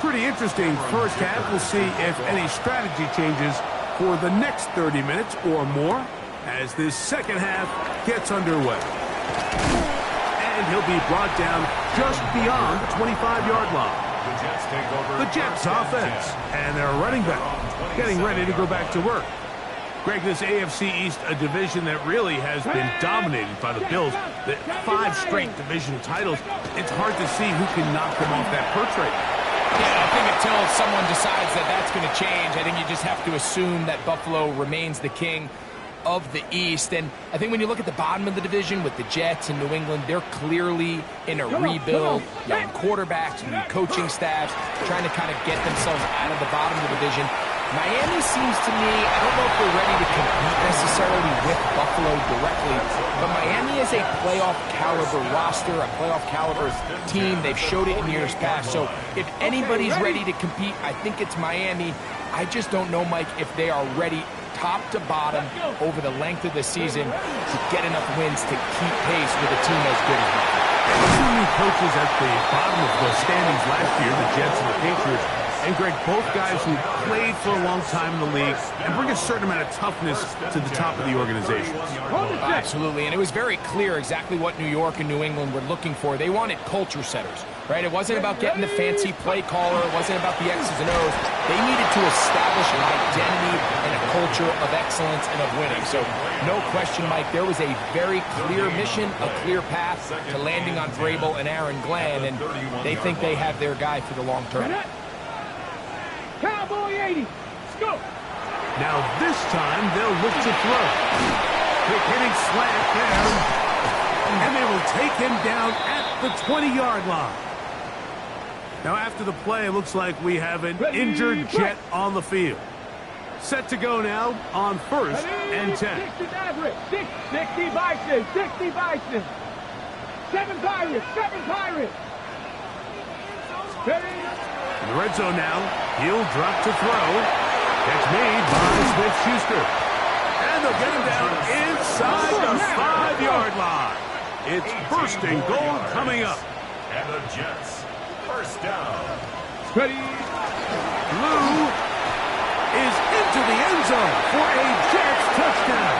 Pretty interesting first half. We'll see if any strategy changes for the next 30 minutes or more as this second half gets underway. And he'll be brought down just beyond the 25-yard line. The Jets offense and their running back getting ready to go back to work. Greg, this AFC East, a division that really has been dominated by the Bills. The 5 straight division titles, it's hard to see who can knock them off that perch rate. Yeah, I think until someone decides that that's going to change, I think you just have to assume that Buffalo remains the king of the East. And I think when you look at the bottom of the division with the Jets and New England, they're clearly in a rebuild. Young quarterbacks, new coaching staffs, trying to kind of get themselves out of the bottom of the division. Miami seems to me, I don't know if they're ready to compete necessarily with Buffalo directly, but Miami is a playoff caliber roster, a playoff caliber team. They've showed it in years past. So if anybody's ready to compete, I think it's Miami. I just don't know, Mike, if they are ready top to bottom over the length of the season to get enough wins to keep pace with a team as good as Buffalo. Two new coaches at the bottom of the standings last year, the Jets and the Patriots. And, Greg, both guys who played for a long time in the league and bring a certain amount of toughness to the top of the organization. Absolutely, and it was very clear exactly what New York and New England were looking for. They wanted culture setters, right? It wasn't about getting the fancy play caller. It wasn't about the X's and O's. They needed to establish an identity and a culture of excellence and of winning. So, no question, Mike, there was a very clear mission, a clear path to landing on Vrabel and Aaron Glenn, and they think they have their guy for the long term. Cowboy 80. Let's go. Now this time they'll look to throw. Quick hitting slant down. And they will take him down at the 20-yard line. Now after the play, it looks like we have an injured Jet on the field. Set to go now on 1st and 10. 60 Bison. 60 Bison. 7 Pirates. 7 Pirates. In the red zone now, he'll drop to throw. Catch made by Smith-Schuster. And they'll get him down inside the 5-yard line. It's first and goal coming up. And the Jets, first down. Ready. Lou is into the end zone for a Jets touchdown.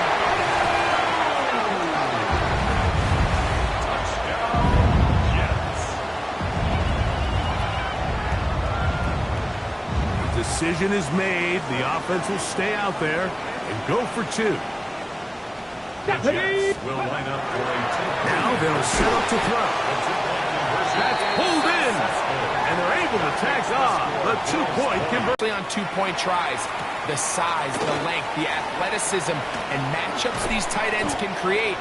Decision is made. The offense will stay out there and go for 2. The Jets will line up for a 2. Now they'll set up to throw. That's pulled in. And they're able to tack on the 2-point conversion. On 2-point tries, the size, the length, the athleticism, and matchups these tight ends can create.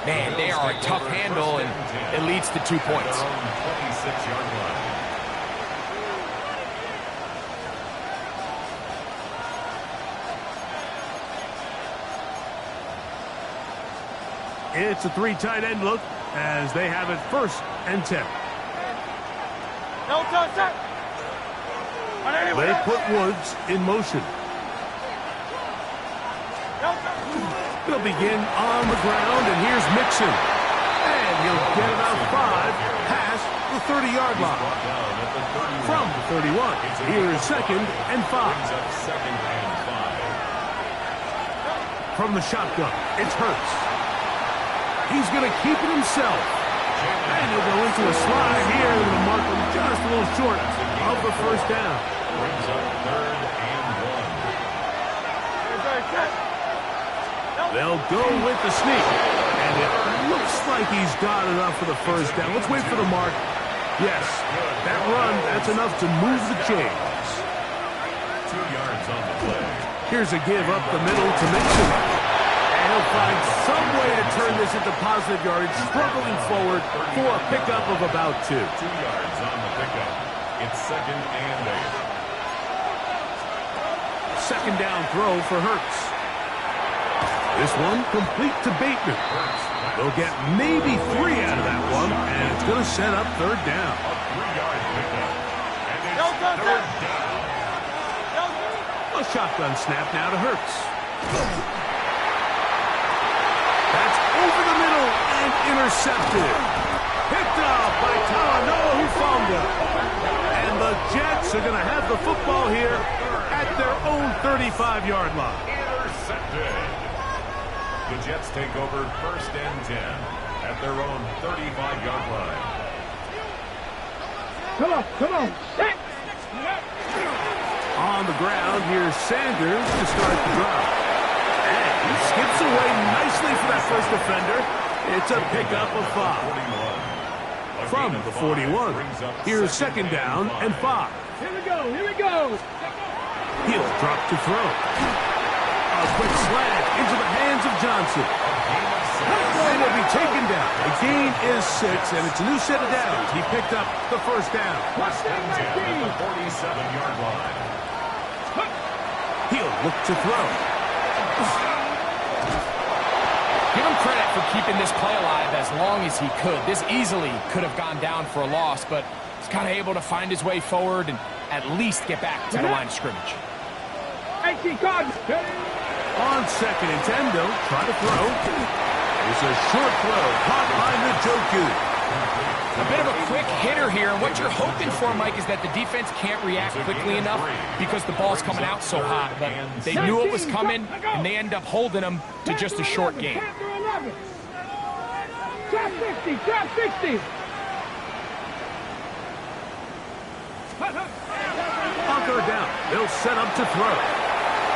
Man, they are a tough handle, and it leads to 2 points. 26-yard line. It's a 3 tight end look as they have it 1st and 10. They put Woods in motion. They'll begin on the ground, and here's Mixon. And he'll get about 5 past the 30-yard line. From the 31, here is 2nd and 5. From the shotgun, it's Hurts. He's going to keep it himself. And he'll go into a slide here with a mark just a little short of the first down. Brings up 3rd and 1. They'll go with the sneak. And it looks like he's got enough for the first down. Let's wait for the mark. Yes, that run, that's enough to move the chains. 2 yards on the play. Here's a give up the middle to Mixon. He'll find some way to turn this into positive yardage, struggling forward for a pickup of about 2. 2 yards on the pickup. It's 2nd and 8. Second down throw for Hurts. This one complete to Bateman. They'll get maybe 3 out of that one, and it's going to set up 3rd down. A 3-yard pickup. And it's 3rd down. A shotgun snap now to Hurts. That's over the middle and intercepted. Picked up by Talanoa Hufanga. And the Jets Jets are going to have the football here at their own 35-yard line. Intercepted. The Jets take over 1st and 10 at their own 35-yard line. Come on, come on. Set. On the ground, here's Sanders to start the drive. And he skips away nicely for that first defender. It's a pickup of 5. From the 41, here's 2nd down and 5. Here we go, here we go. He'll drop to throw. A quick slant into the hands of Johnson. And he'll be taken down. The gain is 6, and it's a new set of downs. He picked up the 1st down. Touchdown, At the 47-yard line. He'll look to throw. Give him credit for keeping this play alive as long as he could. This easily could have gone down for a loss, but he's kind of able to find his way forward and at least get back to the line of scrimmage. 18 cards. On 2nd and 10, though, try to throw. It's a short throw caught by Njoku. A bit of a quick hitter here, and what you're hoping for, Mike, is that the defense can't react quickly enough because the ball's coming out so hot. But they knew it was coming, and they end up holding them to just a short game. Trap 60, trap 60. On 3rd down, they'll set up to throw.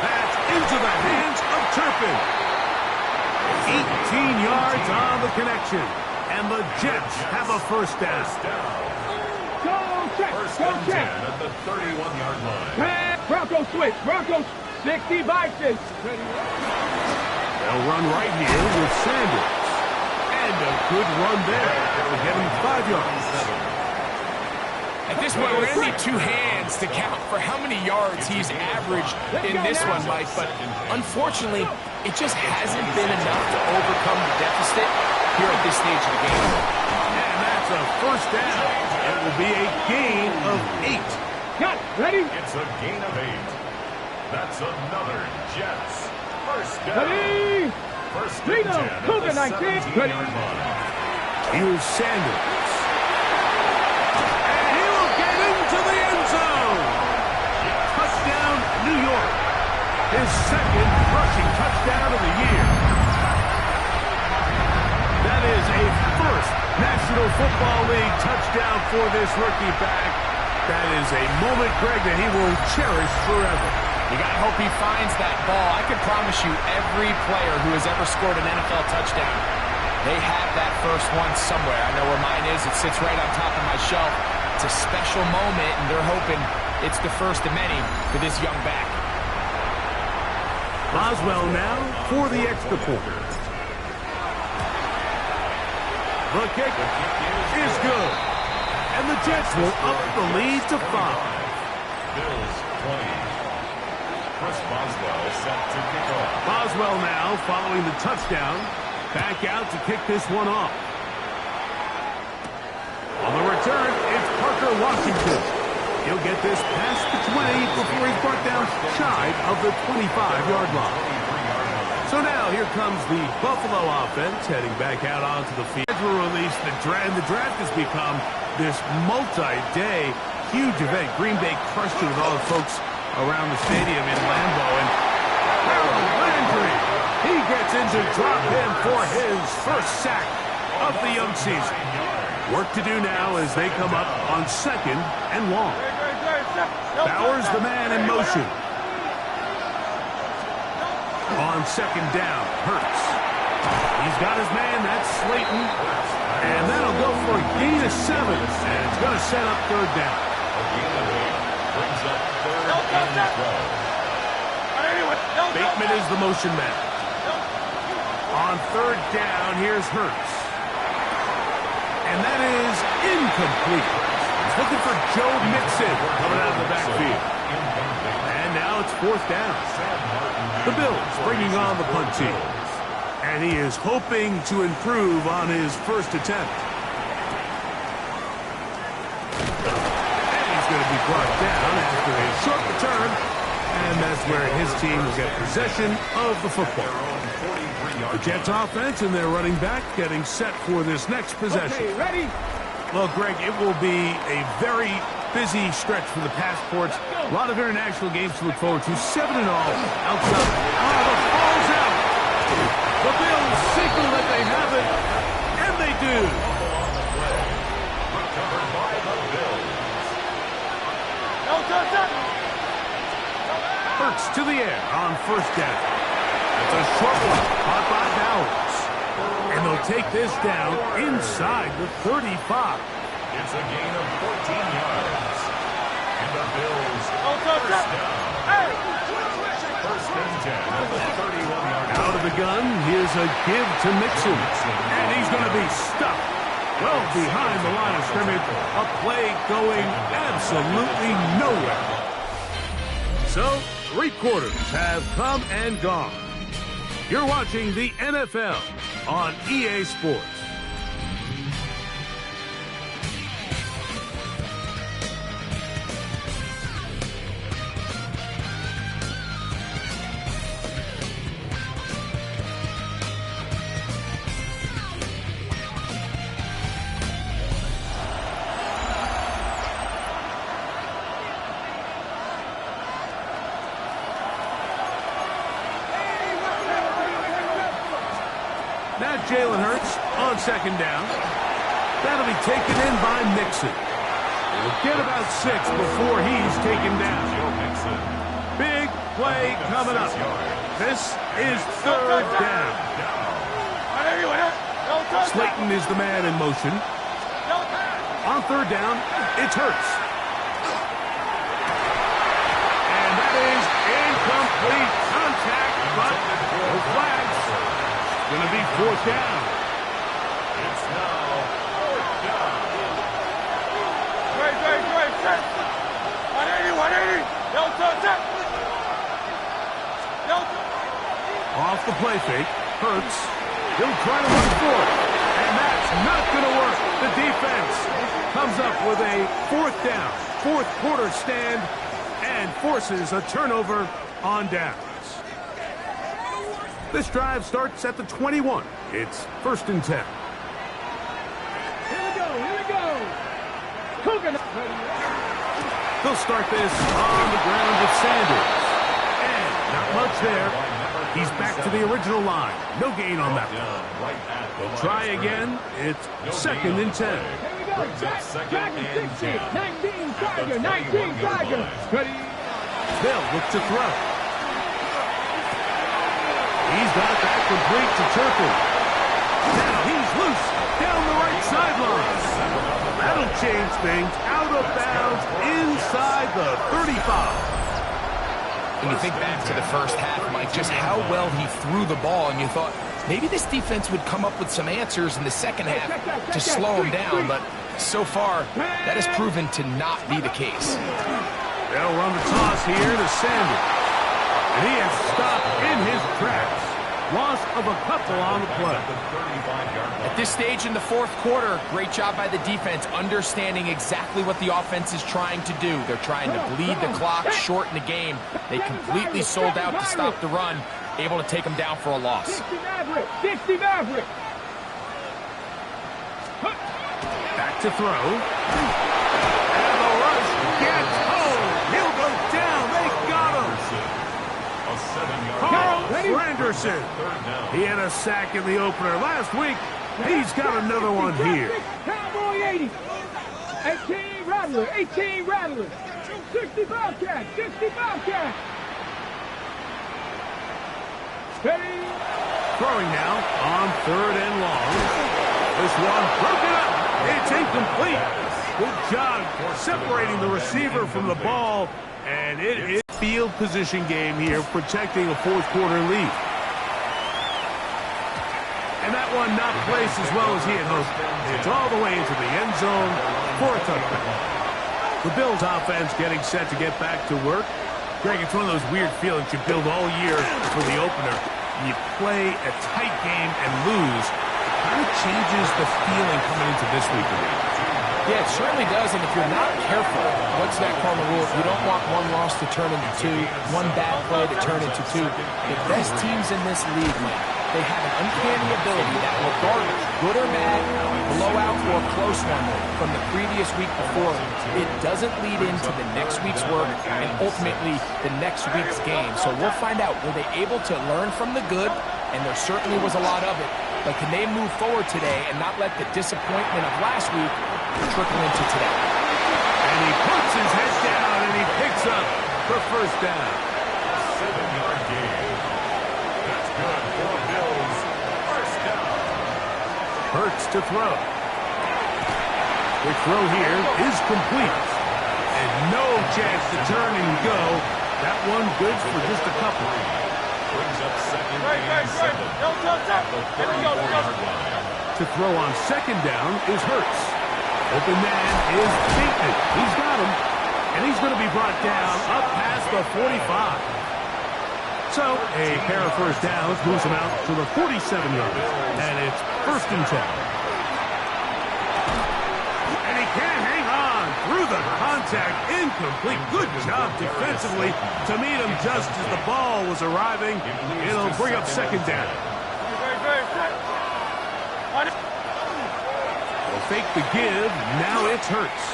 That's into the hands of Turpin. 18 yards on the connection. And the Jets have a 1st down. Go check, 1st go and check. 10 at the 31-yard line. Bronco switch, Bronco 60 Vikings. They'll run right here with Sanders. And a good run there. They'll get him 5 yards. At this point, we're going to need 2 hands to count for how many yards he's averaged in this one, Mike. But unfortunately, it just hasn't been enough to overcome the deficit here at this stage of the game. And that's a 1st down. It will be a gain of 8. Got it, ready? It's a gain of 8. That's another Jets 1st down. Ready? 1st Reno, and 10 at Cougar the 19. 17-yard line. Here's Sanders. And he will get into the end zone. Touchdown, New York. His 2nd rushing touchdown of the year. That is a 1st National Football League touchdown for this rookie back. That is a moment, Greg, that he will cherish forever. You got to hope he finds that ball. I can promise you every player who has ever scored an NFL touchdown, they have that first one somewhere. I know where mine is. It sits right on top of my shelf. It's a special moment, and they're hoping it's the first of many for this young back. Boswell now for the extra point. The kick is good. And the Jets will up the lead to 5. Bills 20. Chris Boswell set to kick off. Boswell now following the touchdown. Back out to kick this one off. On the return, it's Parker Washington. He'll get this past the 20 before he's brought down shy of the 25-yard line. So now here comes the Buffalo offense heading back out onto the field. Release the draft has become this multi-day huge event. Green Bay crushed it with all the folks around the stadium in Lambeau. And Harold Landry, he gets in to drop him for his 1st sack of the young season. Work to do now as they come up on 2nd and long. Bowers the man in motion. On 2nd down, Hurts. He's got his man, that's Slayton. And that'll go for a gain of 7. And it's going to set up 3rd down. A gain of 8 brings up 3rd and 12. Bateman is the motion man. On 3rd down, here's Hurts. And that is incomplete. He's looking for Joe Mixon coming out of the backfield. And now it's 4th down. The Bills bringing on the punt team. And he is hoping to improve on his 1st attempt. And he's going to be brought down after a short return. And that's where his team will get possession of the football. The Jets offense and their running back getting set for this next possession. Okay, ready? Well, Greg, it will be a very busy stretch for the passports. A lot of international games to look forward to. 7 in all. Outside. Oh, the ball's out. The Bills signal that they have it, and they do. Recovered by the Bills. Hurts to the air on first down. It's a short one caught by Bowers. And they'll take this down inside the 35. It's a gain of 14 yards. And the Bills first down. First and 10 at the 31-yard line. Out of the gun, here's a give to Mixon. And he's going to be stuck well behind the line of scrimmage. A play going absolutely nowhere. So, 3 quarters have come and gone. You're watching the NFL on EA Sports. Now Jalen Hurts on second down. That'll be taken in by Mixon. He'll get about 6 before he's taken down. Big play coming up. This is third down. Slayton is the man in motion. On third down, it's Hurts. And that is incomplete contact, but no flags. Going to be fourth down. It's now fourth down. Great. 180. Off the play fake. Hurts. He'll try to run for it. And that's not going to work. The defense comes up with a fourth down, fourth quarter stand, and forces a turnover on downs. This drive starts at the 21. It's first and 10. Here we go. Cooking. They'll start this on the ground with Sanders. And not much there. He's back to the original line. No gain on that one. They'll try again. It's second and 10. Here we go. Tiger 60. 19 Tiger. Ready. They'll look to throw. He's got it back complete to Turpin. Now he's loose down the right sideline. That'll change things. Out of bounds inside the 35. When you think back to the first half, Mike, just how well he threw the ball, and you thought maybe this defense would come up with some answers in the second half to slow him down, but so far that has proven to not be the case. They'll run the toss here to Sanders. And he is stopped in his tracks. Loss of a couple on the play. At this stage in the fourth quarter, great job by the defense, understanding exactly what the offense is trying to do. They're trying to bleed the clock, shorten the game. They completely sold out to stop the run, able to take them down for a loss. 60 Maverick. Back to throw. And the rush gets home. He'll go down. They got him. Carl Granderson. He had a sack in the opener last week. He's got another one here. Cowboy 80. 18 Rattler. 60 Bobcat. Ready. Throwing now on third and long. This one broken up. It's incomplete. Good job separating the receiver from the ball. And it is a field position game here, protecting a fourth quarter lead. And that one not placed as well as he had hoped. It's all the way into the end zone for a touchdown. The Bills offense getting set to get back to work. Greg, it's one of those weird feelings you build all year for the opener. You play a tight game and lose. It kind of changes the feeling coming into this week of the game. Yeah, it certainly does, and if you're not careful, what's that called the rule? You don't want one loss to turn into two, one bad play to turn into two. The best teams in this league, man, they have an uncanny ability that regardless, good or bad, blowout or close one from the previous week before, it doesn't lead into the next week's work and ultimately the next week's game. So we'll find out, were they able to learn from the good? And there certainly was a lot of it. But can they move forward today and not let the disappointment of last week trickle into today? And he puts his head down and he picks up the first down. 7-yard gain. That's good for Bills. First down. Hurts to throw. The throw here is complete. And no chance to turn and go. That one good for just a couple. Brings up second and 7. At the 34-yard line. To throw on second down is Hurts. Open man is Bateman. He's got him. And he's going to be brought down up past the 45. So a pair of first downs moves him out to the 47-yard. And it's first and 10. And he can't hang on through the contact. Incomplete. Good job defensively to meet him just as the ball was arriving. It'll bring up second down. They'll fake the give. Now it's Hurts.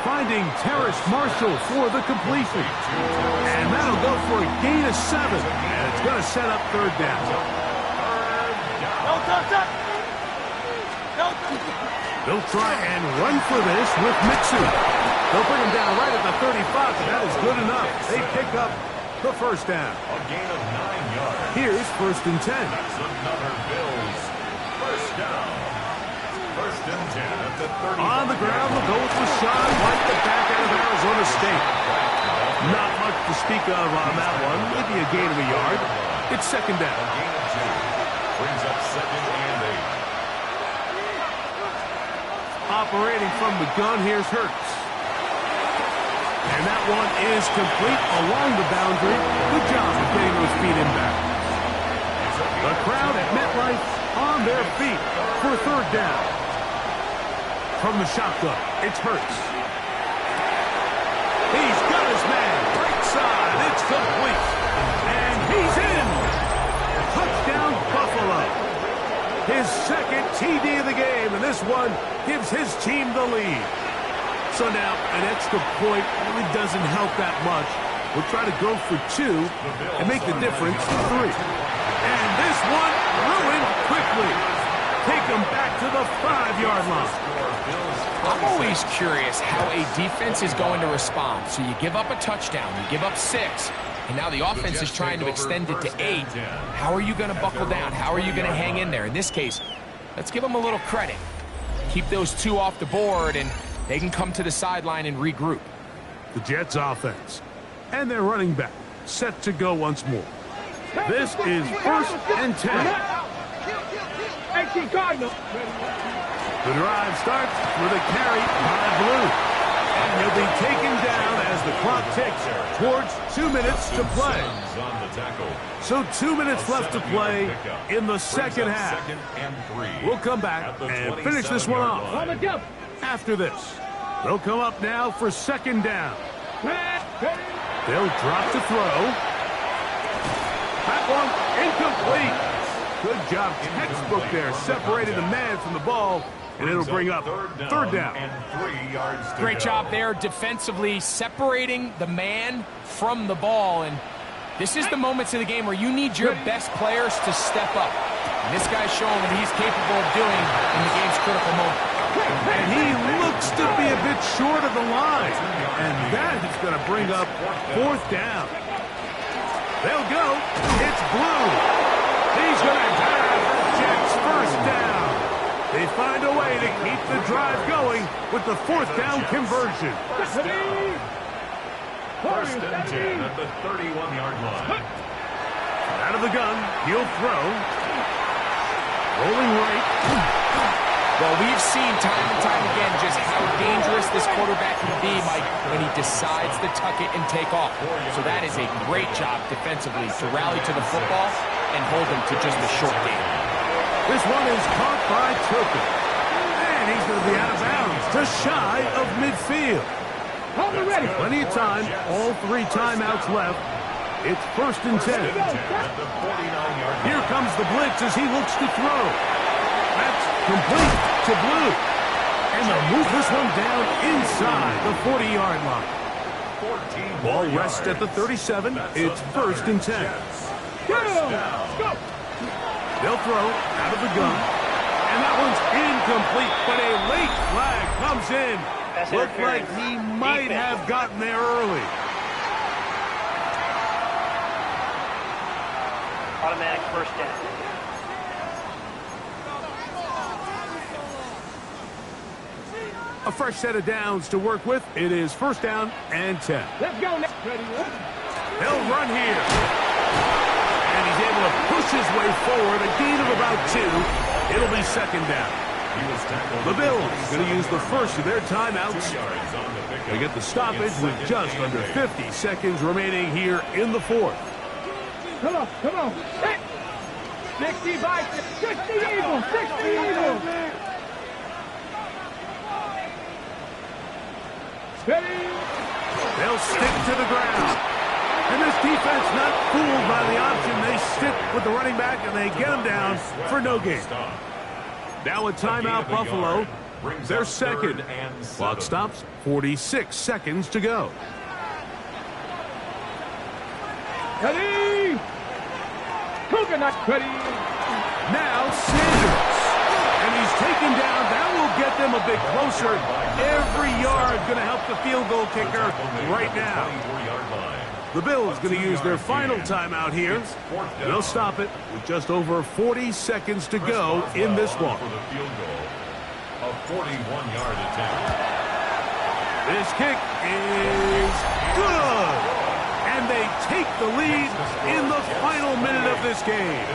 Finding Terrace Marshall for the completion. And that'll go for a gain of 7. And it's going to set up third down. They'll try and run for this with Mixon. They'll bring him down right at the 35, but that is good enough. They pick up the first down. A gain of 9 yards. Here's first and 10. That's another Bills. First down. First and 10 at the 30. On the ground, they'll go with Rashawn White, the back end of Arizona State. Not much to speak of on that one. Maybe a gain of a yard. It's second down. A gain of 2. Brings up second and 8. Operating from the gun, here's Hurts. And that one is complete along the boundary. Good job of getting those feet in back. The crowd at MetLife on their feet for third down. From the shotgun, it's Hurts. He's got his man. Right side, it's complete. And he's in. Touchdown, Buffalo. His second TD of the game, and this one gives his team the lead. So now, an extra point really doesn't help that much. We'll try to go for 2 and make the difference 3. And this one ruined quickly. Take them back to the 5-yard line. I'm always curious how a defense is going to respond. So you give up a touchdown, you give up 6, and now the offense is trying to extend it to 8. How are you going to buckle down? How are you going to hang in there? In this case, let's give them a little credit. Keep those 2 off the board, and they can come to the sideline and regroup. The Jets offense. And their running back set to go once more. This is first and 10. The drive starts with a carry by Blue. And he'll be taken down as the clock ticks towards 2 minutes to play. So 2 minutes left to play in the second half. We'll come back and finish this one off. After this, they'll come up now for second down. They'll drop to throw. That one incomplete. Good job, textbook there, separating the man from the ball, and it'll bring up third down. And 3 yards to Great go. job there defensively, separating the man from the ball. And this is the moments of the game where you need your best players to step up. And this guy's showing what he's capable of doing in the game's critical moment. And he looks to be a bit short of the line. And that is going to bring up fourth down. They'll go. It's Blue. He's going to have the Jets first down. They find a way to keep the drive going with the fourth down conversion. First and 10 at the 31-yard line. Out of the gun, he'll throw. Rolling right. Well, we've seen time and time again just how dangerous this quarterback can be, Mike, when he decides to tuck it and take off. So that is a great job defensively to rally to the football and hold him to just a short game. This one is caught by Turpin. And he's going to be out of bounds to shy of midfield. Plenty of time, all 3 timeouts left It's 1st and 10. At the 49-yard line. Here comes the blitz as he looks to throw. That's complete to Blue. And they'll move this one down inside the 40-yard line. 14 Ball more rests at the yards. 37. That's It's 1st and 10. First down. They'll throw out of the gun. And that one's incomplete, but a late flag comes in. Looked like he might have gotten there early. Automatic 1st down. A fresh set of downs to work with. It is 1st down and 10. Let's go next. Ready, They'll run here. And he's able to push his way forward. A gain of about 2. It'll be 2nd down. He was tackled. The Bills going to use the first of their timeouts. 2 yards on the pickup. They get the stoppage It's with second just and under 8. 50 seconds remaining here in the 4th. Come on, come on. 60 Vikings, 60 Eagles, 60 Eagles. Ready? They'll stick to the ground. And this defense not fooled by the option. They stick with the running back and they get him down for no gain. Now a timeout Buffalo. They're 2nd. Clock stops. 46 seconds to go. Ready? Coconut ready. Now Sanders. And he's taken down. That will get them a bit closer. Every yard going to help the field goal kicker right now. The Bills going to use their final timeout here. They'll stop it with just over 40 seconds to go in this one. For the field goal, a 41-yard attempt. This kick is good. And they take the lead in the final minute of this game.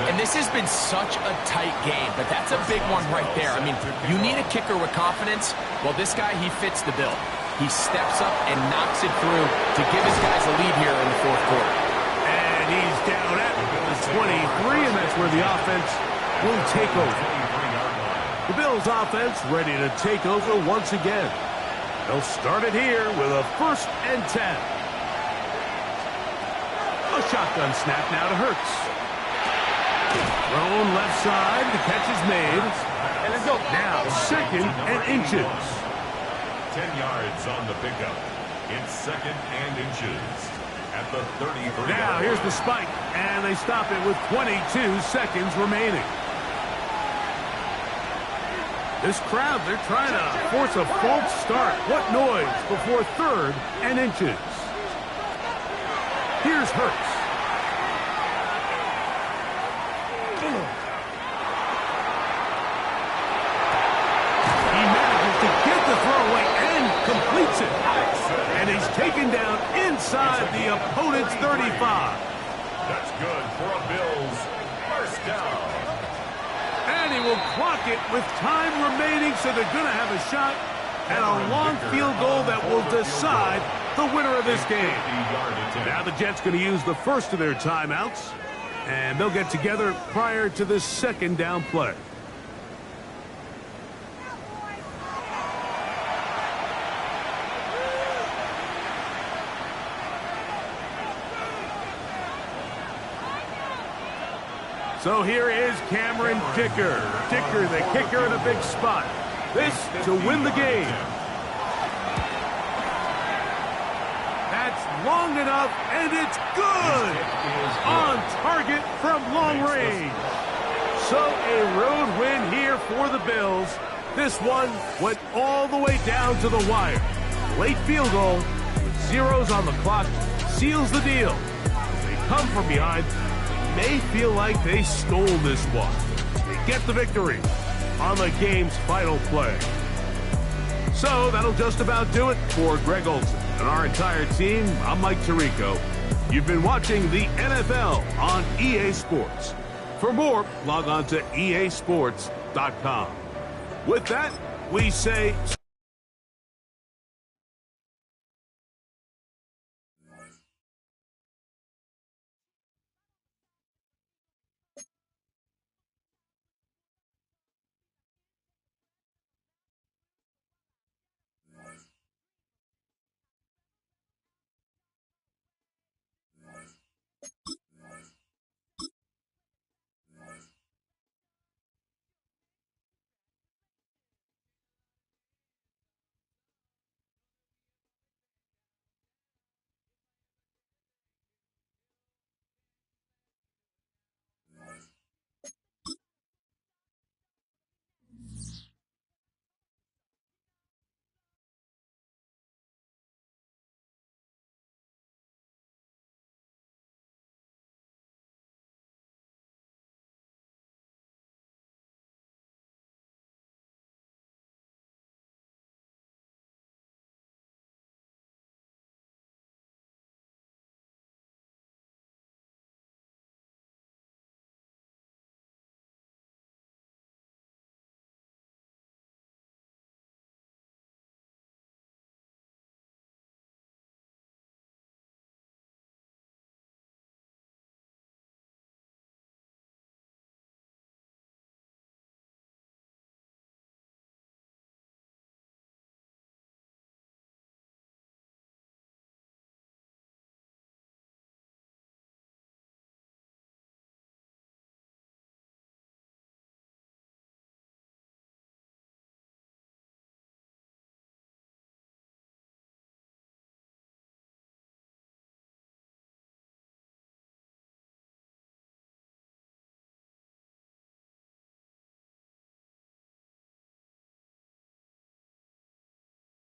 And this has been such a tight game, but that's a big one right there. I mean, you need a kicker with confidence. Well, this guy, he fits the bill. He steps up and knocks it through to give his guys a lead here in the 4th quarter. And he's down at the 23, and that's where the offense will take over. The Bills offense ready to take over once again. They'll start it here with a 1st and 10. A shotgun snap now to Hurts. Thrown left side, the catch is made. And let's go. Now 2nd and inches. 10 yards on the pickup. It's 2nd and inches at the 33. Now here's the spike, and they stop it with 22 seconds remaining. This crowd, they're trying to force a false start. What noise before 3rd and inches. Here's Hurts. He manages to get the throwaway and completes it. And he's taken down inside the opponent's 35. That's good for a Bills 1st down. And he will clock it with time remaining, so they're going to have a shot at a long field goal that will decide the winner of this game. Now the Jets going to use the first of their timeouts, and they'll get together prior to the 2nd down play. So here is Cameron Dicker. Dicker, the kicker in a big spot. This to win the game. That's long enough, and it's good. On target from long range. So a road win here for the Bills. This one went all the way down to the wire. Late field goal with zeros on the clock seals the deal. As they come from behind, they may feel like they stole this one. They get the victory on the game's final play. So that'll just about do it for Greg Olsen and our entire team. I'm Mike Tirico. You've been watching the NFL on EA Sports. For more, log on to easports.com. With that, we say...